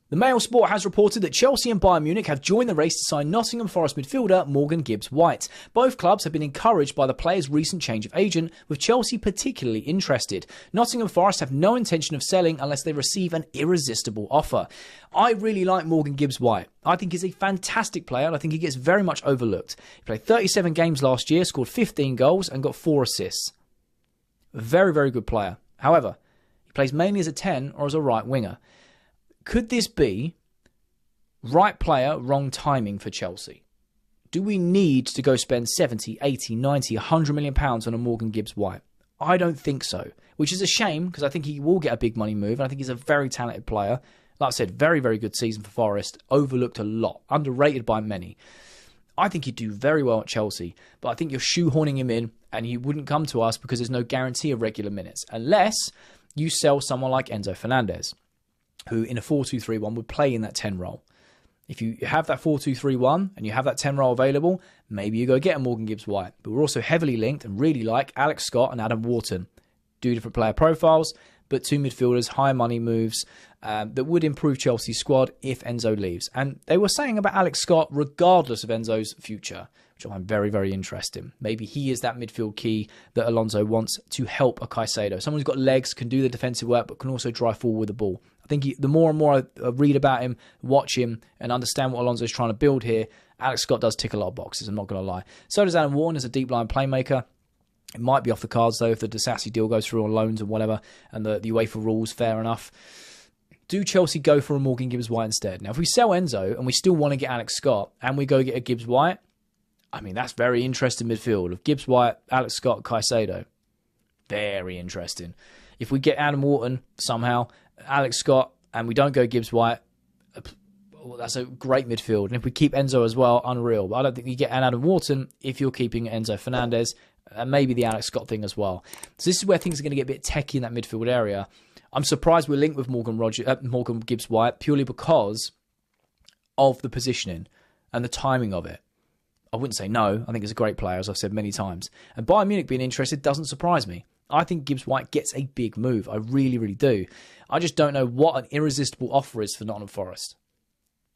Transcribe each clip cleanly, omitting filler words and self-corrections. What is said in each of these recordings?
The Mail Sport has reported that Chelsea and Bayern Munich have joined the race to sign Nottingham Forest midfielder Morgan Gibbs-White. Both clubs have been encouraged by the player's recent change of agent, with Chelsea particularly interested. Nottingham Forest have no intention of selling unless they receive an irresistible offer. I really like Morgan Gibbs-White. I think he's a fantastic player, and I think he gets very much overlooked. He played 37 games last year, scored 15 goals, and got 4 assists. Very, very good player. However, he plays mainly as a 10 or as a right winger. Could this be right player, wrong timing for Chelsea? Do we need to go spend 70, 80, 90, 100 million pounds on a Morgan Gibbs-White? I don't think so, which is a shame because I think he will get a big money move, and I think he's a very talented player. Like I said, very, very good season for Forest, overlooked a lot, underrated by many. I think he'd do very well at Chelsea, but I think you're shoehorning him in, and he wouldn't come to us because there's no guarantee of regular minutes, unless you sell someone like Enzo Fernandez, who in a 4-2-3-1 would play in that 10 role. If you have that 4-2-3-1 and you have that 10 role available, maybe you go get a Morgan Gibbs-White. But we're also heavily linked and really like Alex Scott and Adam Wharton. 2 different player profiles, but 2 midfielders, high money moves that would improve Chelsea's squad if Enzo leaves. And they were saying about Alex Scott, regardless of Enzo's future, which I find very, very interesting. Maybe he is that midfield key that Alonso wants to help a Caicedo. Someone who's got legs, can do the defensive work, but can also drive forward with the ball. I think the more and more I read about him, watch him, and understand what Alonso's trying to build here, Alex Scott does tick a lot of boxes, I'm not going to lie. So does Adam Wharton as a deep line playmaker. It might be off the cards, though, if the Disassi deal goes through on loans and whatever, and the UEFA rules, fair enough. Do Chelsea go for a Morgan Gibbs-White instead? Now, if we sell Enzo and we still want to get Alex Scott and we go get a Gibbs-White, I mean, that's very interesting midfield of Gibbs-White, Alex Scott, Caicedo. Very interesting. If we get Adam Wharton somehow, Alex Scott, and we don't go Gibbs-White, that's a great midfield. And if we keep Enzo as well, unreal. But I don't think you get an Adam Wharton if you're keeping Enzo Fernandez, and maybe the Alex Scott thing as well. So this is where things are going to get a bit techie in that midfield area. I'm surprised we're linked with Morgan Gibbs-White purely because of the positioning and the timing of it. I wouldn't say no. I think he's a great player, as I've said many times. And Bayern Munich being interested doesn't surprise me. I think Gibbs-White gets a big move. I really, really do. I just don't know what an irresistible offer is for Nottingham Forest.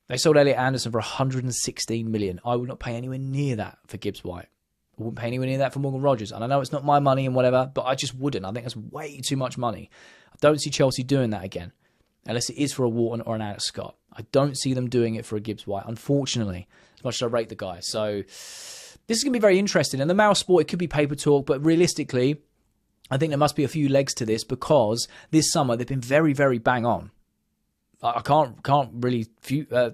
They sold Elliot Anderson for 116 million. I would not pay anywhere near that for Gibbs-White. I wouldn't pay anywhere near that for Morgan Rogers. And I know it's not my money and whatever, but I just wouldn't. I think that's way too much money. I don't see Chelsea doing that again, unless it is for a Wharton or an Alex Scott. I don't see them doing it for a Gibbs-White, unfortunately, as much as I rate the guy. So this is going to be very interesting. And the Mail Sport, it could be paper talk, but realistically, I think there must be a few legs to this because this summer they've been very, very bang on. I can't really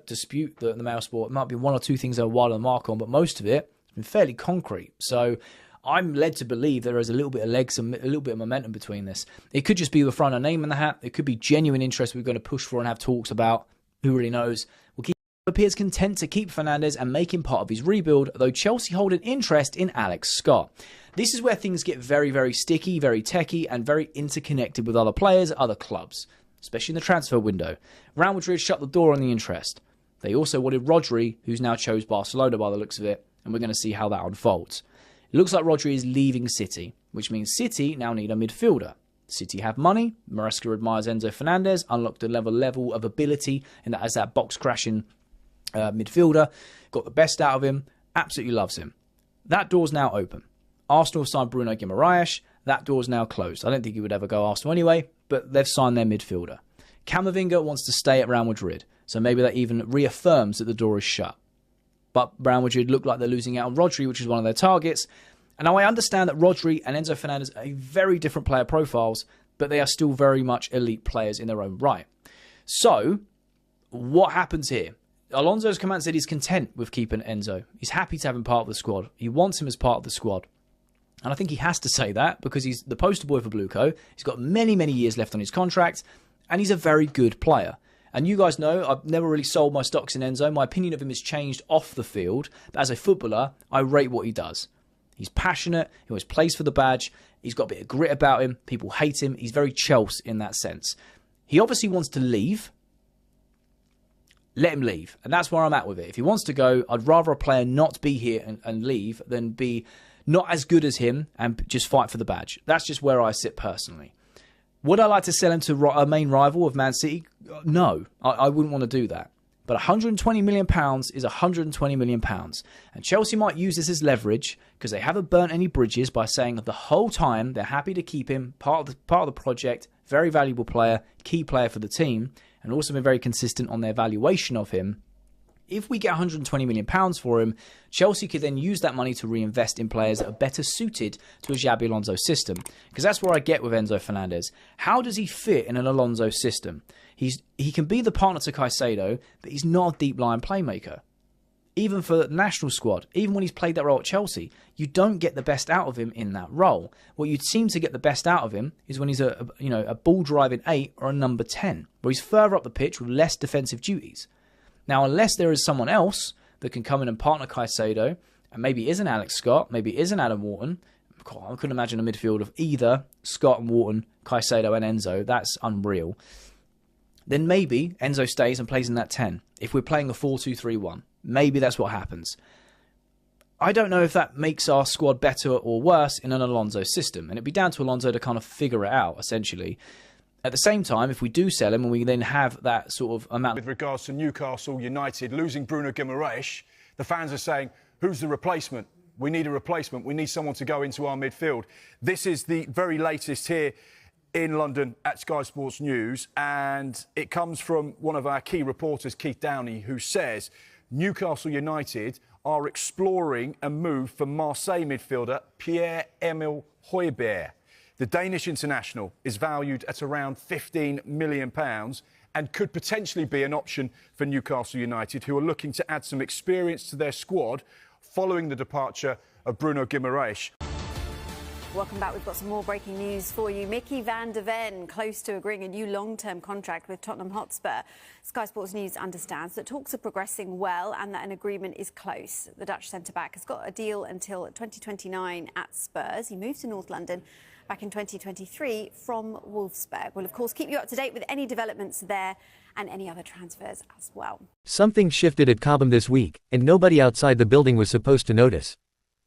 dispute the Mail Sport. It might be 1 or 2 things they're wide on the mark on, but most of it has been fairly concrete. So I'm led to believe there is a little bit of legs and a little bit of momentum between this. It could just be we're throwing a name in the hat. It could be genuine interest we're going to push for and have talks about. Who really knows? Appears content to keep Fernandez and make him part of his rebuild, though Chelsea hold an interest in Alex Scott. This is where things get very, very sticky, very techie, and very interconnected with other players at other clubs, especially in the transfer window. Real Madrid shut the door on the interest. They also wanted Rodri, who's now chose Barcelona by the looks of it, and we're going to see how that unfolds. It looks like Rodri is leaving City, which means City now need a midfielder. City have money. Maresca admires Enzo Fernandez, unlocked a level of ability in that as that box-crashing midfielder, got the best out of him, absolutely loves him. That door's now open. Arsenal have signed Bruno Guimaraes. That door's now closed. I don't think he would ever go Arsenal anyway, but they've signed their midfielder. Camavinga wants to stay at Real Madrid, so maybe that even reaffirms that the door is shut. But Real Madrid look like they're losing out on Rodri, which is one of their targets. And now I understand that Rodri and Enzo Fernandez are very different player profiles, but they are still very much elite players in their own right. So, what happens here? Alonso's come out and said he's content with keeping Enzo. He's happy to have him part of the squad. He wants him as part of the squad. And I think he has to say that because he's the poster boy for Blueco. He's got many, many years left on his contract, and he's a very good player. And you guys know I've never really sold my stocks in Enzo. My opinion of him has changed off the field. But as a footballer, I rate what he does. He's passionate. He always plays for the badge. He's got a bit of grit about him. People hate him. He's very Chelsea in that sense. He obviously wants to leave. Let him leave. And that's where I'm at with it. If he wants to go, I'd rather a player not be here and leave than be not as good as him and just fight for the badge. That's just where I sit personally. Would I like to sell him to a main rival of Man City? No, I wouldn't want to do that. But £120 million is £120 million. And Chelsea might use this as leverage because they haven't burnt any bridges by saying the whole time they're happy to keep him part of the project, very valuable player, key player for the team, and also been very consistent on their valuation of him. If we get £120 million for him, Chelsea could then use that money to reinvest in players that are better suited to a Xabi Alonso system. Because that's where I get with Enzo Fernandez. How does he fit in an Alonso system? He can be the partner to Caicedo, but he's not a deep-line playmaker. Even for the national squad, even when he's played that role at Chelsea, you don't get the best out of him in that role. What you'd seem to get the best out of him is when he's a ball-driving 8 or a number 10, where he's further up the pitch with less defensive duties. Now, unless there is someone else that can come in and partner Caicedo, and maybe it isn't Alex Scott, maybe it isn't Adam Wharton. I couldn't imagine a midfield of either Scott and Wharton, Caicedo and Enzo. That's unreal. Then maybe Enzo stays and plays in that 10. If we're playing a 4-2-3-1, maybe that's what happens. I don't know if that makes our squad better or worse in an Alonso system, and it'd be down to Alonso to kind of figure it out, essentially. At the same time, if we do sell him and we then have that sort of amount... With regards to Newcastle United losing Bruno Guimaraes, the fans are saying, who's the replacement? We need a replacement. We need someone to go into our midfield. This is the very latest here in London at Sky Sports News, and it comes from one of our key reporters, Keith Downey, who says Newcastle United are exploring a move for Marseille midfielder Pierre-Emile Højbjerg. The Danish international is valued at around £15 million and could potentially be an option for Newcastle United, who are looking to add some experience to their squad following the departure of Bruno Guimaraes. Welcome back. We've got some more breaking news for you. Mickey van de Ven close to agreeing a new long-term contract with Tottenham Hotspur. Sky Sports News understands that talks are progressing well and that an agreement is close. The Dutch centre-back has got a deal until 2029 at Spurs. He moved to North London back in 2023 from Wolfsburg. We'll, of course, keep you up to date with any developments there and any other transfers as well. Something shifted at Cobham this week, and nobody outside the building was supposed to notice.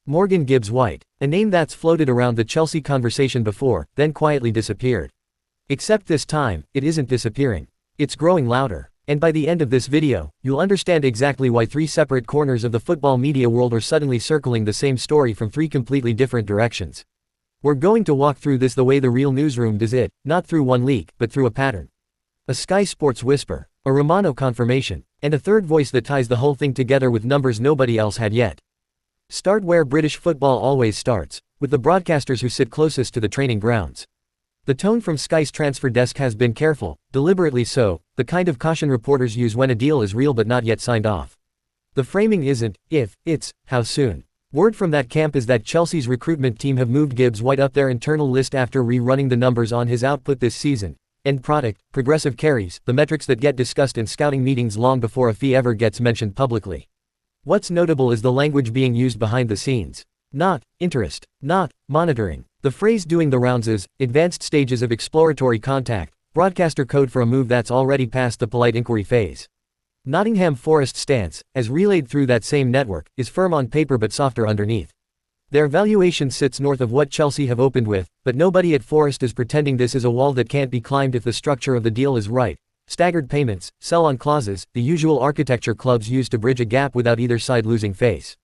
Morgan Gibbs-White, a name that's floated around the Chelsea conversation before, then quietly disappeared. Except this time, it isn't disappearing. It's growing louder. And by the end of this video, you'll understand exactly why 3 separate corners of the football media world are suddenly circling the same story from 3 completely different directions. We're going to walk through this the way the real newsroom does it, not through one leak, but through a pattern. A Sky Sports whisper, a Romano confirmation, and a third voice that ties the whole thing together with numbers nobody else had yet. Start where British football always starts, with the broadcasters who sit closest to the training grounds. The tone from Sky's transfer desk has been careful, deliberately so, the kind of caution reporters use when a deal is real but not yet signed off. The framing isn't, if, it's, how soon. Word from that camp is that Chelsea's recruitment team have moved Gibbs-White up their internal list after rerunning the numbers on his output this season. End product, progressive carries, the metrics that get discussed in scouting meetings long before a fee ever gets mentioned publicly. What's notable is the language being used behind the scenes. Not interest, not monitoring. The phrase doing the rounds is advanced stages of exploratory contact, broadcaster code for a move that's already past the polite inquiry phase. Nottingham Forest's stance, as relayed through that same network, is firm on paper but softer underneath. Their valuation sits north of what Chelsea have opened with, but nobody at Forest is pretending this is a wall that can't be climbed if the structure of the deal is right. Staggered payments, sell-on clauses, the usual architecture clubs use to bridge a gap without either side losing face.